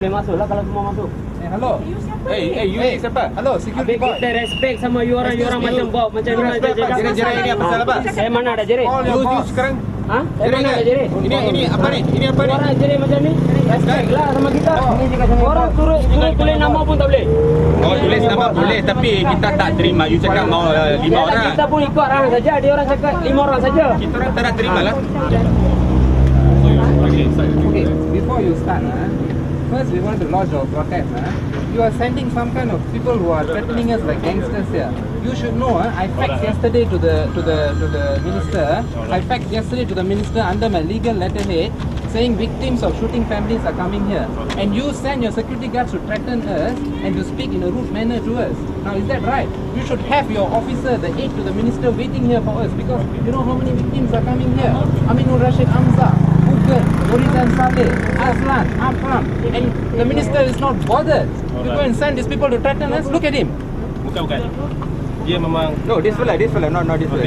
Boleh masuklah kalau semua masuk. Hello. You ni siapa? Hello, security boy. Kita respect sama you orang macam Bob, macam ni macam Jerit-jerit ini apa salah, Pak? Saya mana ada jerit? You sekarang Saya mana ada jerit? ini apa ni? Ini apa ni? Orang jerit macam ni, respect lah sama kita. Orang suruh tulis nama pun tak boleh. Oh, tulis nama boleh, tapi kita tak terima. You cakap mau 5 orang. Kita pun ikut orang saja. Dia orang cakap 5 orang saja. Kita orang tak nak terima lah. Okay, before you start, first we want to lodge our protest. You are sending some kind of people who are threatening us like gangsters here. You should know. I faxed yesterday to the minister. I faxed yesterday to the minister under my legal letterhead, saying victims of shooting families are coming here. And you send your security guards to threaten us and to speak in a rude manner to us. Now, is that right? You should have your officer, the aide to the minister, waiting here for us, because you know how many victims are coming here. Aminul Rashid Hamza, Norizan Saleh, Aslan, Akram, and the minister is not bothered. You go and send these people to threaten us. Look at him. Bukan. Dia memang this fella, not this fella.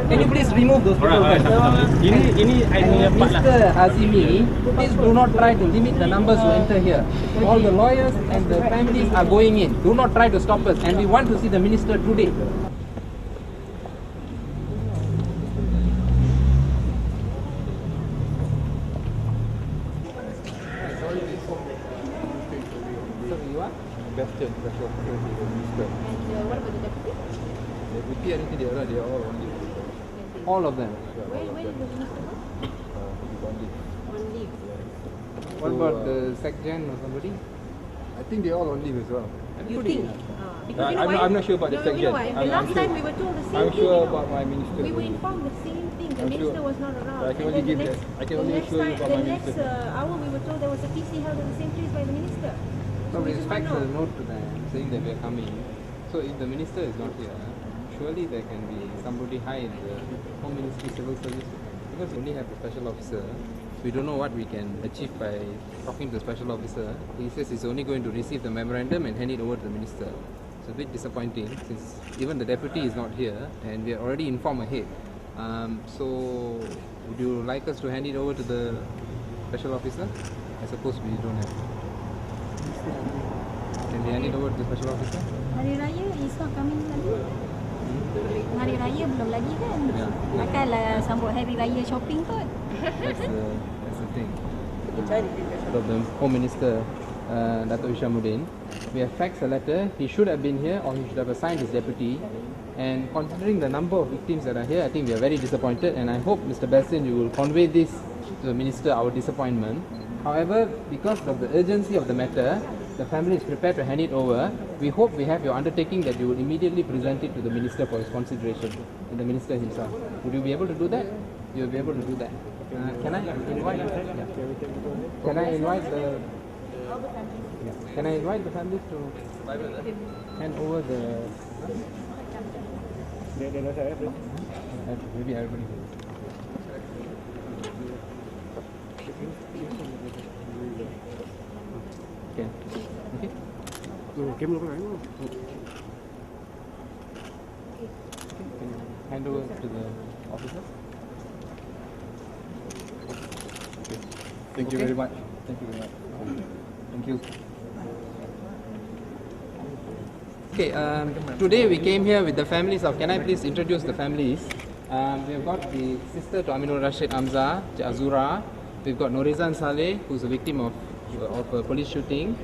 Can you please remove those people? Ini idea Pak lah. Mr. Azimi, please do not try to limit the numbers who enter here. All the lawyers and the families are going in. Do not try to stop us, and we want to see the minister today. Question special security to the minister. And what about the deputy? Deputy, I think they are all on leave. All of them. Where did the minister go? He's on leave. On leave. What about the SecGen or somebody? I think they're all on leave as well. You think? Because you know why? I'm not sure about the No, you SecGen. know why? The last time we were told the same I'm thing. sure you know. about my minister. We were informed the same thing. The I'm minister sure. was not around. I can And only then give the that. next, I can the only next assure you time, about the my next minister. hour we were told there was a PC held at the same place by the minister. So we do fax not a know. note to them saying that we are coming. So if the minister is not here, surely there can be somebody high in the Home Ministry Civil Service, because we only have a special officer. We don't know what we can achieve by talking to the special officer. He says he's only going to receive the memorandum and hand it over to the minister. It's a bit disappointing since even the deputy is not here and we are already informed ahead. So would you like us to hand it over to the special officer? I suppose we don't have. Can we hand it over to the special officer? Hari Raya is not coming lagi. Hari Raya belum lagi kan? Yeah. Takkanlah sambut Hari Raya shopping kot. That's the thing. Of the Home Minister, Dato' Hishammuddin, we have faxed a letter. He should have been here, or he should have assigned his deputy. And considering the number of victims that are here, I think we are very disappointed. And I hope, Mr. Bassin, you will convey this to the Minister, our disappointment. However, because of the urgency of the matter, the family is prepared to hand it over. We hope we have your undertaking that you will immediately present it to the Minister for his consideration, and the Minister himself. Would you be able to do that? You will be able to do that. Can I invite? Can I invite the? Can I invite the families to hand over the? Maybe everybody. Okay. Okay. Can you hand over to the officer? Okay. Thank you very much. Thank you very much. Thank you. Okay, today we came here with the families of, can I please introduce the families? We have got the sister to Aminul Rashid Hamza, Azura. We've got Norizan Saleh, who's a victim of a police shooting.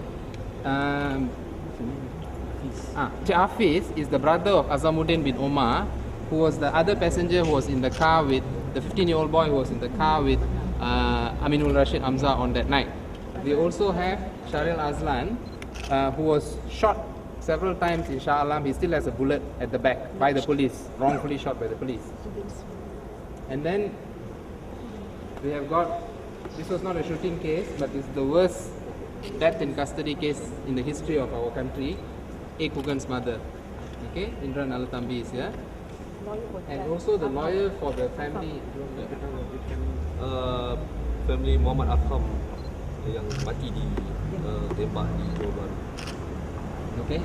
Hafiz is the brother of Azamuddin bin Omar, who was the other passenger who was in the car with, the 15-year-old boy who was in the car with Aminul Rashid Hamza on that night. We also have Sharil Azlan, who was shot several times in Shah Alam. He still has a bullet at the back by the police, wrongfully shot by the police. And then we have got, this was not a shooting case, but it's the worst death in custody case in the history of our country. Kugan's mother, okay, Indra Nalatambi is here, and also the lawyer for the family. Family Muhammad Akram yang mati di tembak di Johor Bahru. Okay,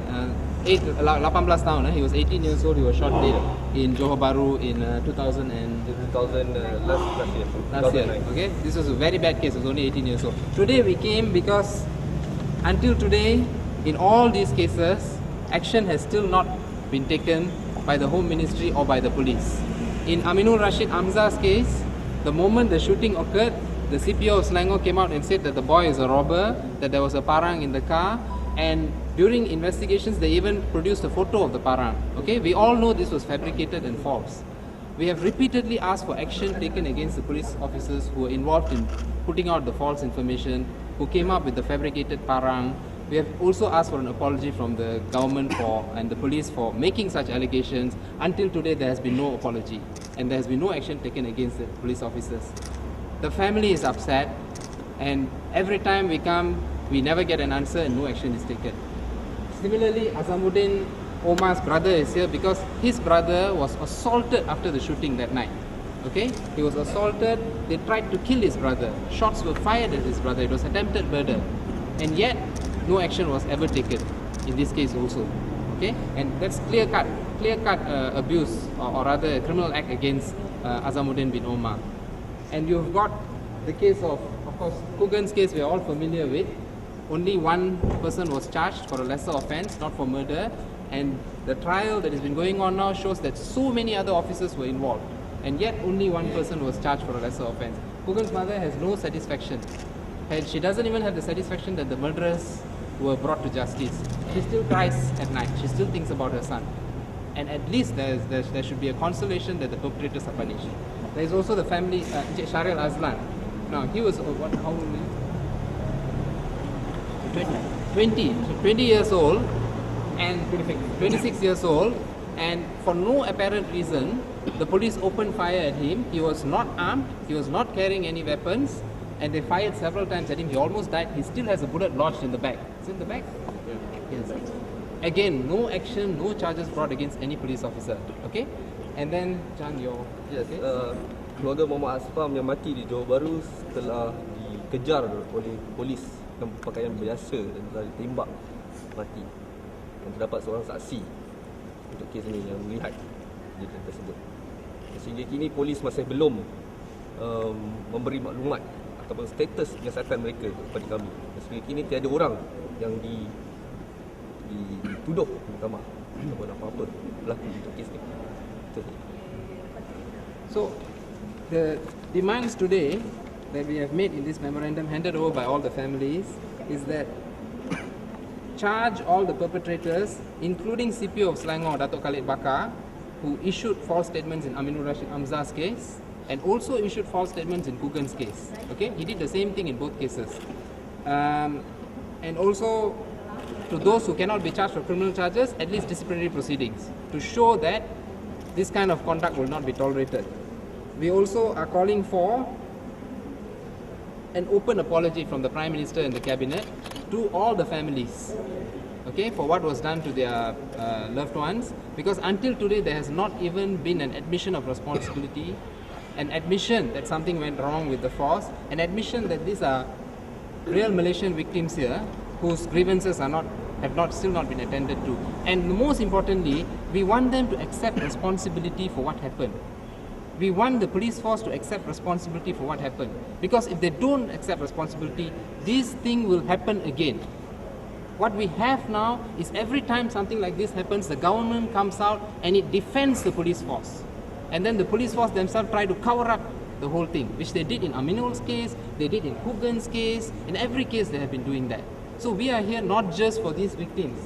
18 tahun. He was 18 years old. He was shot dead in Johor Bahru in 2000 and 2000 last year. last year. 2009. Okay, this was a very bad case. He was only 18 years old. Today we came because until today, in all these cases, action has still not been taken by the Home Ministry or by the police. In Aminul Rashid Hamzah's case, the moment the shooting occurred, the CPO of Selangor came out and said that the boy is a robber, that there was a parang in the car, and during investigations they even produced a photo of the parang. Okay, we all know this was fabricated and false. We have repeatedly asked for action taken against the police officers who were involved in putting out the false information, who came up with the fabricated parang. We have also asked for an apology from the government and the police for making such allegations. Until today, there has been no apology, and there has been no action taken against the police officers. The family is upset, and every time we come, we never get an answer and no action is taken. Similarly, Hishammuddin Omar's brother is here because his brother was assaulted after the shooting that night. Okay, he was assaulted. They tried to kill his brother. Shots were fired at his brother. It was attempted murder, and yet no action was ever taken in this case also. Okay, and that's clear-cut abuse or rather a criminal act against Hishammuddin bin Omar. And you've got the case of course, Kugan's case we are all familiar with. Only one person was charged for a lesser offence, not for murder. And the trial that has been going on now shows that so many other officers were involved, and yet only one person was charged for a lesser offence. Kugan's mother has no satisfaction. And she doesn't even have the satisfaction that the murderers were brought to justice. She still cries at night. She still thinks about her son. And at least there should be a consolation that the perpetrators are punished. There is also the family, Shariel Azlan. Now, he was, how old is he? 20 years old and 26 years old, and for no apparent reason, the police opened fire at him. He was not armed, he was not carrying any weapons, and they fired several times at him. He almost died. He still has a bullet lodged in the back. It's in the back? Yes. Again, no action, no charges brought against any police officer. Okay? And then, Chan, your... Yes, keluarga Muhammad Asfam yang mati di Johor Bahru setelah dikejar oleh polis dengan pakaian biasa dan telah ditembak mati. Dan terdapat seorang saksi untuk kes ini yang melihat kejadian tersebut. Sehingga kini polis masih belum memberi maklumat ataupun status penyiasatan mereka kepada kami. Sehingga kini tiada orang yang dituduh mahkamah ataupun apa-apa berlaku untuk kes ini. So, the demands today that we have made in this memorandum handed over by all the families is that charge all the perpetrators, including CPO of Selangor, Datuk Khalid Bakar, who issued false statements in Aminul Rashid Hamzah's case and also issued false statements in Kugan's case. Okay, he did the same thing in both cases. And also, to those who cannot be charged for criminal charges, at least disciplinary proceedings, to show that this kind of conduct will not be tolerated. We also are calling for an open apology from the Prime Minister and the Cabinet to all the families, okay, for what was done to their loved ones, because until today there has not even been an admission of responsibility, an admission that something went wrong with the force, an admission that these are real Malaysian victims here whose grievances have still not been attended to. And most importantly, we want them to accept responsibility for what happened. We want the police force to accept responsibility for what happened. Because if they don't accept responsibility, this thing will happen again. What we have now is every time something like this happens, the government comes out and it defends the police force. And then the police force themselves try to cover up the whole thing, which they did in Aminul's case, they did in Kugan's case, in every case they have been doing that. So we are here not just for these victims.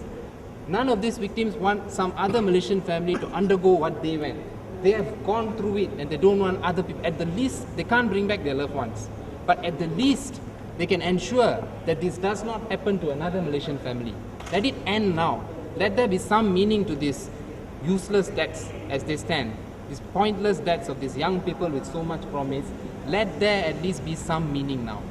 None of these victims want some other Malaysian family to undergo what they went. They have gone through it and they don't want other people. At the least, they can't bring back their loved ones. But at the least, they can ensure that this does not happen to another Malaysian family. Let it end now. Let there be some meaning to this useless deaths as they stand. These pointless deaths of these young people with so much promise. Let there at least be some meaning now.